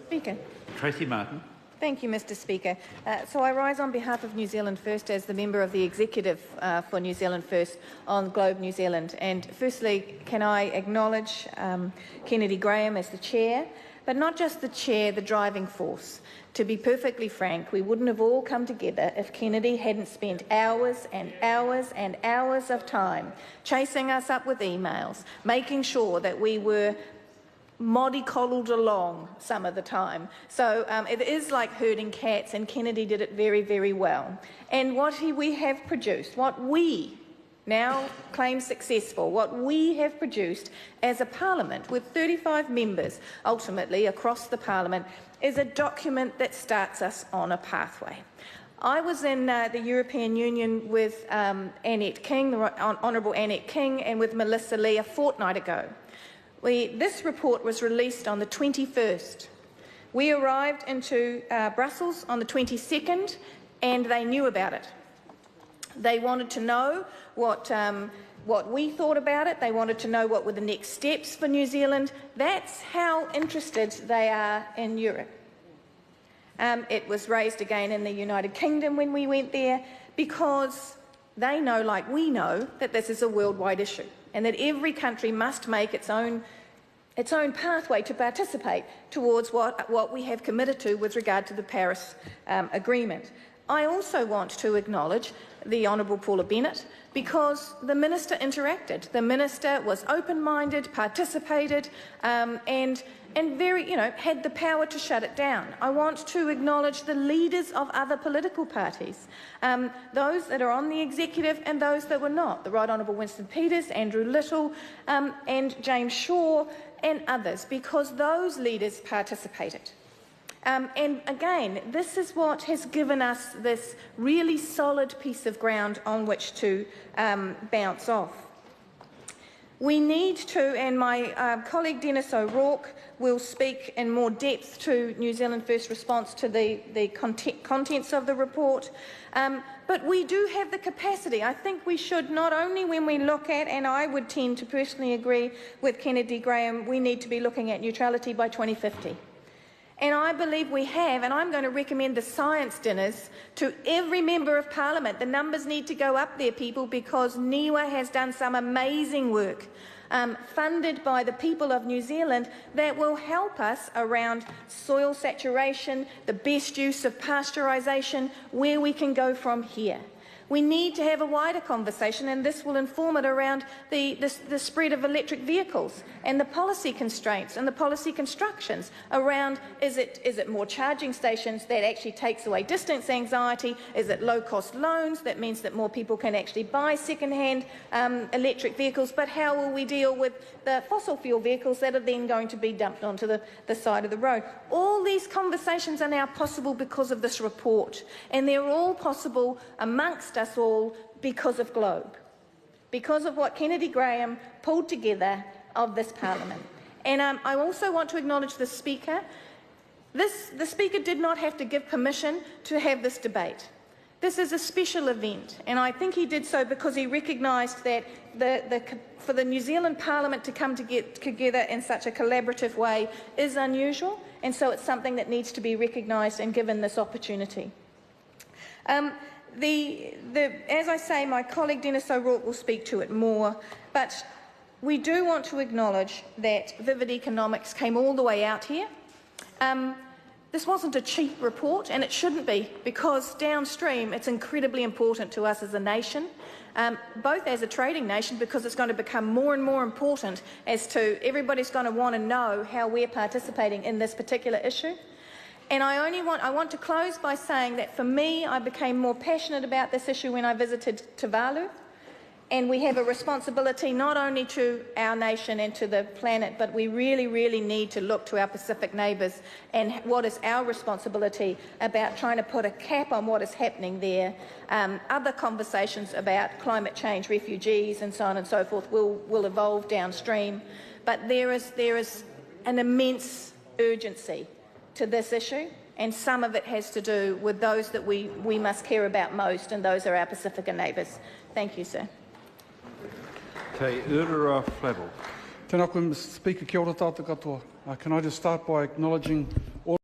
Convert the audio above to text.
Speaker. Tracey Martin. Thank you, Mr Speaker. So I rise on behalf of New Zealand First as the member of the executive for New Zealand First on Globe New Zealand. And firstly, can I acknowledge Kennedy Graham as the chair, but not just the chair, the driving force. To be perfectly frank, we wouldn't have all come together if Kennedy hadn't spent hours and hours and hours of time chasing us up with emails, making sure that we were mollycoddled along some of the time. So it is like herding cats, and Kennedy did it very, very well. And what we have produced, what we now claim successful, what we have produced as a parliament with 35 members ultimately across the parliament, is a document that starts us on a pathway. I was in the European Union with Annette King, the Honourable Annette King, and with Melissa Lee a fortnight ago. This report was released on the 21st. We arrived into Brussels on the 22nd, and they knew about it. They wanted to know what we thought about it. They wanted to know what were the next steps for New Zealand. That's how interested they are in Europe. It was raised again in the United Kingdom when we went there, because they know, like we know, that this is a worldwide issue and that every country must make its own pathway to participate towards what we have committed to with regard to the Paris Agreement. I also want to acknowledge the Honourable Paula Bennett, because the Minister interacted. The Minister was open-minded, participated, and very, had the power to shut it down. I want to acknowledge the leaders of other political parties, those that are on the executive and those that were not. The Right Honourable Winston Peters, Andrew Little, and James Shaw, and others, because those leaders participated. And again, this is what has given us this really solid piece of ground on which to bounce off. We need to, and my colleague Dennis O'Rourke will speak in more depth to New Zealand First response to the contents of the report, but we do have the capacity. I think we should, not only when we look at, and I would tend to personally agree with Kennedy Graham, we need to be looking at neutrality by 2050. And I believe we have, and I'm going to recommend the science dinners to every member of parliament. The numbers need to go up there, people, because NIWA has done some amazing work, funded by the people of New Zealand, that will help us around soil saturation, the best use of pasteurisation, where we can go from here. We need to have a wider conversation, and this will inform it, around the spread of electric vehicles and the policy constraints and the policy constructions around, is it more charging stations that actually takes away distance anxiety? Is it low-cost loans that means that more people can actually buy second-hand electric vehicles? But how will we deal with the fossil fuel vehicles that are then going to be dumped onto the side of the road? All these conversations are now possible because of this report, and they're all possible amongst us all because of Globe, because of what Kennedy Graham pulled together of this parliament. And I also want to acknowledge the Speaker. The Speaker did not have to give permission to have this debate. This is a special event, and I think he did so because he recognised that for the New Zealand Parliament to come together in such a collaborative way is unusual, and so it's something that needs to be recognised and given this opportunity. As I say, my colleague Dennis O'Rourke will speak to it more, but we do want to acknowledge that Vivid Economics came all the way out here. This wasn't a cheap report, and it shouldn't be, because downstream it's incredibly important to us as a nation, both as a trading nation, because it's going to become more and more important as to everybody's going to want to know how we're participating in this particular issue. And I want to close by saying that for me, I became more passionate about this issue when I visited Tuvalu, and we have a responsibility not only to our nation and to the planet, but we really, really need to look to our Pacific neighbours and what is our responsibility about trying to put a cap on what is happening there. Other conversations about climate change, refugees and so on and so forth will evolve downstream, but there is an immense urgency to this issue, and some of it has to do with those that we must care about most, and those are our Pacifica neighbours. Thank you, sir. Te Urura Flavel. Tēnā koe, Mr. Speaker, kia ora tātou katoa. Can I just start by acknowledging